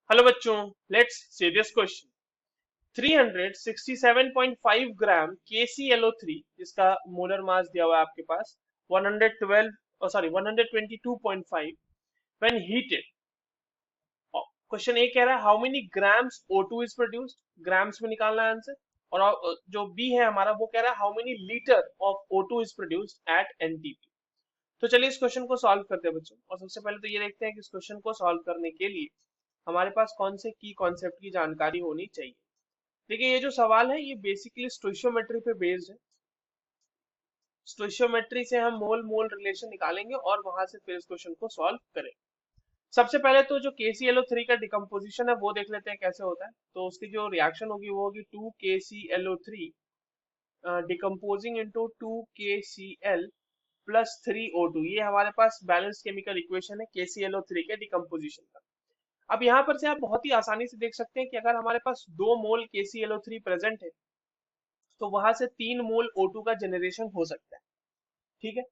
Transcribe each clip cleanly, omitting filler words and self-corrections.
Hello बच्चों, let's see this question. 367.5 gram KClO3 जिसका molar mass दिया हुआ है आपके पास 112 सॉरी 122.5 व्हेन हीटेड। क्वेश्चन ए कह रहा है how many grams O2 is produced, grams में निकालना है आंसर। और जो बी है हमारा वो कह रहा है how many litre of O2 is produced at NTP। तो चलिए इस क्वेश्चन को सॉल्व करते हैं बच्चों। और सबसे पहले तो ये देखते हैं कि इस क्वेश्चन को सॉल्व करने के लिए हमारे पास कौन से की कॉन्सेप्ट की जानकारी होनी चाहिए। देखिए ये जो सवाल है ये बेसिकली स्टोइशियोमेट्री पे बेस्ड है। स्टोइशियोमेट्री से हम मोल मोल रिलेशन निकालेंगे और वहां से फिर इस क्वेश्चन को सॉल्व करेंगे। सबसे पहले तो जो KClO3 का डिकम्पोजिशन है वो देख लेते हैं कैसे होता है। तो उसकी जो रिएक्शन होगी वो होगी 2KClO3 decomposing into 2KCl plus 3O2। ये हमारे पास बैलेंस केमिकल इक्वेशन है KClO3 के डिकम्पोजिशन का। अब यहाँ पर से आप बहुत ही आसानी से देख सकते हैं कि अगर हमारे पास 2 मोल KClO3 प्रेजेंट है तो वहां से 3 मोल O2 का जनरेशन हो सकता है। ठीक है,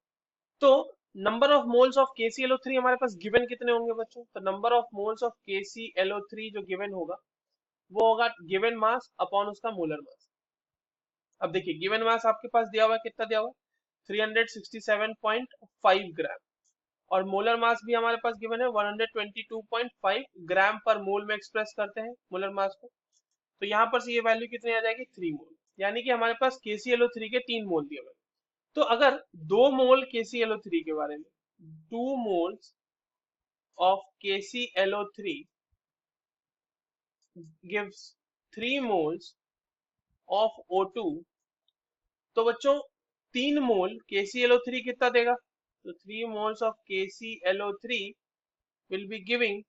तो number of moles of KClO3 हमारे पास गिवन कितने होंगे बच्चों? तो number of moles of KClO3 जो गिवन होगा वो होगा गिवन मास अपॉन उसका मोलर मास। अब देखिए गिवन मास आपके पास दिया हुआ है, कितना दिया हुआ है? 367.5 ग्राम। और मोलर मास भी हमारे पास गिवन है 122.5 ग्राम पर मोल में एक्सप्रेस करते हैं मोलर मास को। तो यहाँ पर से ये वैल्यू कितनी आ जाएगी? 3 मोल। यानी कि हमारे पास KClO3 के 3 मोल दिए हुए हैं। तो अगर 2 मोल KClO3 के बारे में, 2 moles of KClO3 gives 3 moles of O2। तो बच्चों 3 मोल KClO3 कितना देगा? तो 3 moles of KClO3 will be giving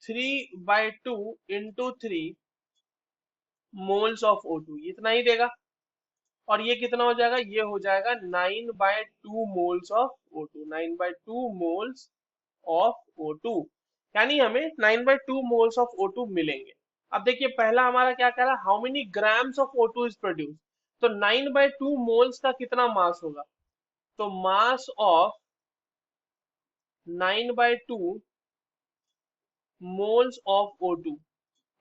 3/2 into 3 moles of O2, इतना ही देगा। और ये कितना हो जाएगा? ये हो जाएगा 9/2 moles of O2, 9/2 moles of O2। यानी हमें 9/2 मोल्स ऑफ O2 मिलेंगे। अब देखिए पहला हमारा क्या कह रहा है, how many grams of O2 is produce. तो 9/2 मोल्स का कितना मास होगा? तो mass of 9/2 moles of O2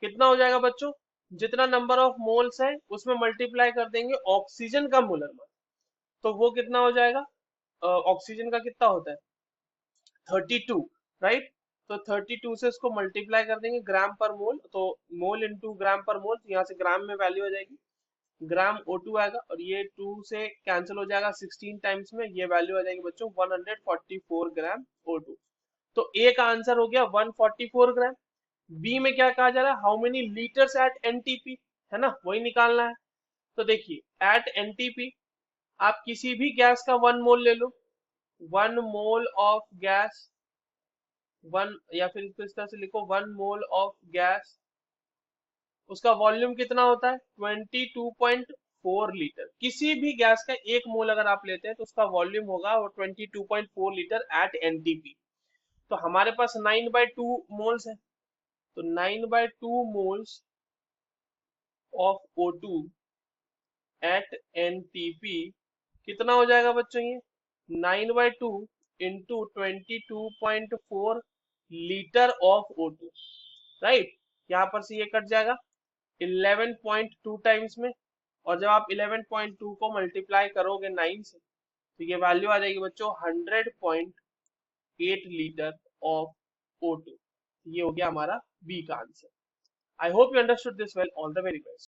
कितना हो जाएगा बच्चों? जितना नंबर ऑफ मोल्स है उसमें मल्टीप्लाई कर देंगे ऑक्सीजन का मोलर मास। तो वो कितना हो जाएगा? ऑक्सीजन का कितना होता है? 32, राइट। तो 32 से इसको मल्टीप्लाई कर देंगे ग्राम पर मोल, तो मोल इंटू ग्राम पर मोल, तो यहाँ से ग्राम में वैल्यू आ जाएगी, ग्राम O2 आएगा। और ये 2 से कैंसिल हो जाएगा 16 टाइम्स में, ये वैल्यू आ जाएगी बच्चों 144 ग्राम O2। तो ए का आंसर हो गया 144 ग्राम। बी में क्या कहा जा रहा है, how many liters at NTP, है ना, वही निकालना है। तो देखिए एट NTP आप किसी भी गैस का 1 मोल ले लो, 1 मोल ऑफ गैस, वन, या फिर इसको इस तरह से लिखो 1 मोल ऑफ गैस, उसका वॉल्यूम कितना होता है? 22.4 लीटर। किसी भी गैस का 1 मोल अगर आप लेते हैं तो उसका वॉल्यूम होगा वो 22.4 लीटर एट NTP। तो हमारे पास 9/2 मोल्स है, तो 9/2 moles of O2 eight NTP कितना हो जाएगा बच्चों? ये 9/2 into 22.4 litre of O2, right. यहाँ पर से ये कट जाएगा 11.2 टाइम्स में। और जब आप 11.2 को मल्टीप्लाई करोगे 9 से तो ये वैल्यू आ जाएगी बच्चों 100.8 लीटर ऑफ O2। ये हो गया हमारा बी का answer. I hope you understood this well. All the very best.